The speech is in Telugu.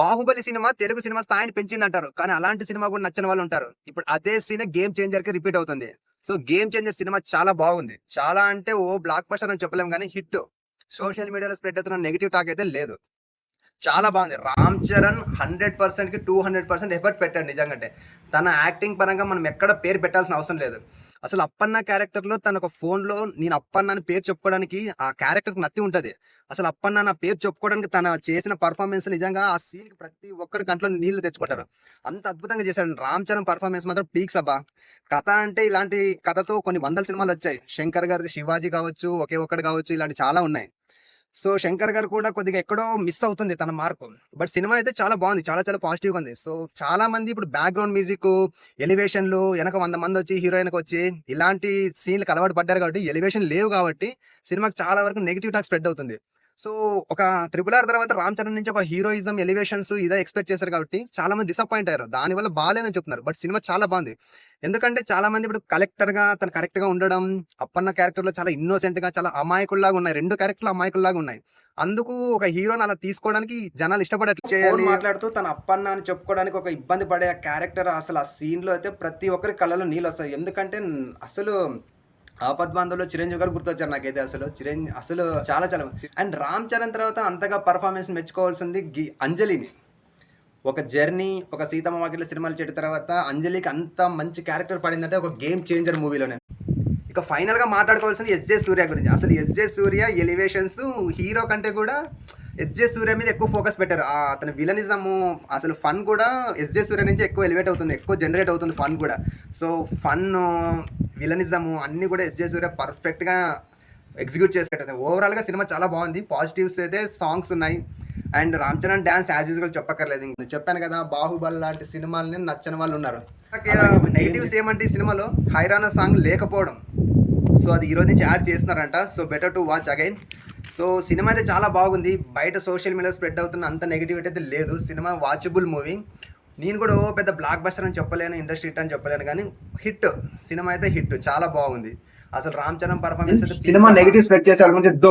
బాహుబలి సినిమా తెలుగు సినిమా స్థాయిని పెంచిందంటారు. కానీ అలాంటి సినిమా కూడా నచ్చని వాళ్ళు ఉంటారు. ఇప్పుడు అదే సీన్ గేమ్ చేంజర్ కి రిపీట్ అవుతుంది. సో గేమ్ చేంజర్ సినిమా చాలా బాగుంది. చాలా అంటే ఓ బ్లాక్ బస్టర్ అని చెప్పలేం కానీ హిట్. సోషల్ మీడియాలో స్ప్రెడ్ అవుతున్న నెగిటివ్ టాక్ అయితే లేదు. చాలా బాగుంది. రామ్ చరణ్ 100%కి 200% ఎఫర్ట్ పెట్టాడు నిజంగంటే. తన యాక్టింగ్ పరంగా మనం ఎక్కడ పేరు పెట్టాల్సిన అవసరం లేదు. అసలు అప్పన్న క్యారెక్టర్‌లో తను ఒక ఫోన్‌లో నేను అప్పన్న అని పేరు చెప్పుకోవడానికి ఆ క్యారెక్టర్‌కి నత్తి ఉంటది. అసలు అప్పన్న నా పేరు చెప్పుకోవడానికి తన చేసిన పెర్ఫార్మన్స్ నిజంగా ఆ సీన్‌కి ప్రతి ఒక్కరి కంట్లో నీళ్లు తెచ్చుకుంటారు. అంత అద్భుతంగా చేశాడు. రామ్ చరణ్ పెర్ఫార్మన్స్ మాత్రం పీక్స్ అబ్బా! కథ అంటే ఇలాంటి కథతో కొన్ని వందల సినిమాలొచ్చాయి. 'శంకర్' గారిది 'శివాజీ' కావచ్చు, 'ఒకే ఒక్కడు' కావచ్చు ఇలాంటివి చాలా ఉన్నాయి. సో 'శంకర్' గారు కూడా కొద్దిగా ఎక్కడో మిస్ అవుతుంది తన మార్కు. బట్ సినిమా అయితే చాలా బాగుంది. చాలా చాలా పాజిటివ్‌గా ఉంది. సో చాలా మంది ఇప్పుడు బ్యాక్‌గ్రౌండ్ మ్యూజిక్కు, ఎలివేషన్‌లు ఎనక 100 మందొచ్చి హీరో ఎనకొచ్చి ఇలాంటి సీన్‌లకి అలవాటు పడ్డారు కాబట్టి ఎలివేషన్ లేవు కాబట్టి సినిమాకి చాలా వరకు నెగెటివ్ టాక్ స్ప్రెడ్ అవుతుంది. సో ఒక 'ట్రిపుల్ ఆర్' తర్వాత 'రామ్ చరణ్' నుంచి ఒక హీరోయిజం, ఎలివేషన్స్ ఇదే ఎక్స్‌పెక్ట్ చేశారు కాబట్టి చాలా మంది డిసప్పాయింట్ అయ్యారు. దానివల్ల బాలేదని చెప్తున్నారు. బట్ సినిమా చాలా బాగుంది. ఎందుకంటే చాలా మంది ఇప్పుడు కలెక్టర్‌గా తను కరెక్ట్‌గా ఉండడం, అప్పన్న క్యారెక్టర్‌లో చాలా ఇన్నోసెంట్‌గా చాలా అమాయకుల్లాగా ఉన్నాయి. 2 క్యారెక్టర్‌లు అమాయకుల్లాగా ఉన్నాయి. అందుకు ఒక హీరోని అలా తీసుకోవడానికి జనాలు ఇష్టపడట్లేదు. ఫోన్ మాట్లాడుతూ తన అప్పన్న అని చెప్పుకోవడానికి ఒక ఇబ్బంది పడే ఆ క్యారెక్టర్ అసలు ఆ సీన్‌లో అయితే ప్రతి ఒక్కరి కళ్ళలో నీళ్ళొస్తాయి. ఎందుకంటే అసలు 'ఆపద్బాంధవ్‌లో' చిరంజీవి గారు గుర్తొచ్చారు నాకైతే అసలు. అసలు చాలా చాలా అండ్ 'రామ్ చరణ్' తర్వాత అంతగా పెర్ఫార్మన్స్ మెచ్చుకోవాల్సింది 'అంజలిని'. ఒక 'జర్నీ', ఒక 'సీతమ్మ వాకిట్లో సిరిమల్లె చెట్టు' తర్వాత అంజలికి అంత మంచి క్యారెక్టర్ పడిందంటే ఒక గేమ్ చేంజర్ మూవీలోనే. ఇక ఫైనల్‌గా మాట్లాడుకోవాల్సింది 'ఎస్‌జే సూర్య' గురించి. అసలు 'ఎస్‌జే సూర్య' ఎలివేషన్స్ హీరో కంటే కూడా 'ఎస్‌జే సూర్య' మీద ఎక్కువ ఫోకస్ పెట్టారు. అతని విలనిజము అసలు ఫన్ కూడా 'ఎస్‌జే సూర్య' నుంచి ఎక్కువ ఎలివేట్ అవుతుంది. ఎక్కువ జనరేట్ అవుతుంది ఫన్ కూడా. సో ఫన్ను, విలనిజము అన్నీ కూడా 'ఎస్‌జే సూర్య' పర్ఫెక్ట్‌గా ఎగ్జిక్యూట్ చేసేటట్టు. ఓవరాల్‌గా సినిమా చాలా బాగుంది. పాజిటివ్స్ అయితే సాంగ్స్ ఉన్నాయి. And 'Ram Charan' dance as usual చెప్పక్కర్లేదు. ఇంక చెప్పాను కదా 'బాహుబలి' లాంటి సినిమాలని నచ్చని వాళ్ళు ఉన్నారు. నెగటివ్స్ ఏమంటే ఈ సినిమాలో 'హైరానా' సాంగ్ లేకపోవడం. సో అది ఈరోజు నుంచి యాడ్ చేస్తున్నారంట. So better to watch again. So cinema అయితే చాలా బాగుంది. బయట సోషల్ మీడియాలో స్ప్రెడ్ అవుతున్న అంత నెగిటివిటీ అయితే లేదు. Cinema watchable movie. నేను కూడా ఓ పెద్ద బ్లాక్ బస్టర్ అని చెప్పలేను, ఇండస్ట్రీ హిట్ అని చెప్పలేను కానీ హిట్. సినిమా అయితే హిట్. చాలా బాగుంది. అసలు 'రామ్ చరణ్' పర్ఫార్మెన్స్ అయితే సినిమా నెగిటివ్ స్ప్రెడ్ చేసే వాళ్ళ గురించి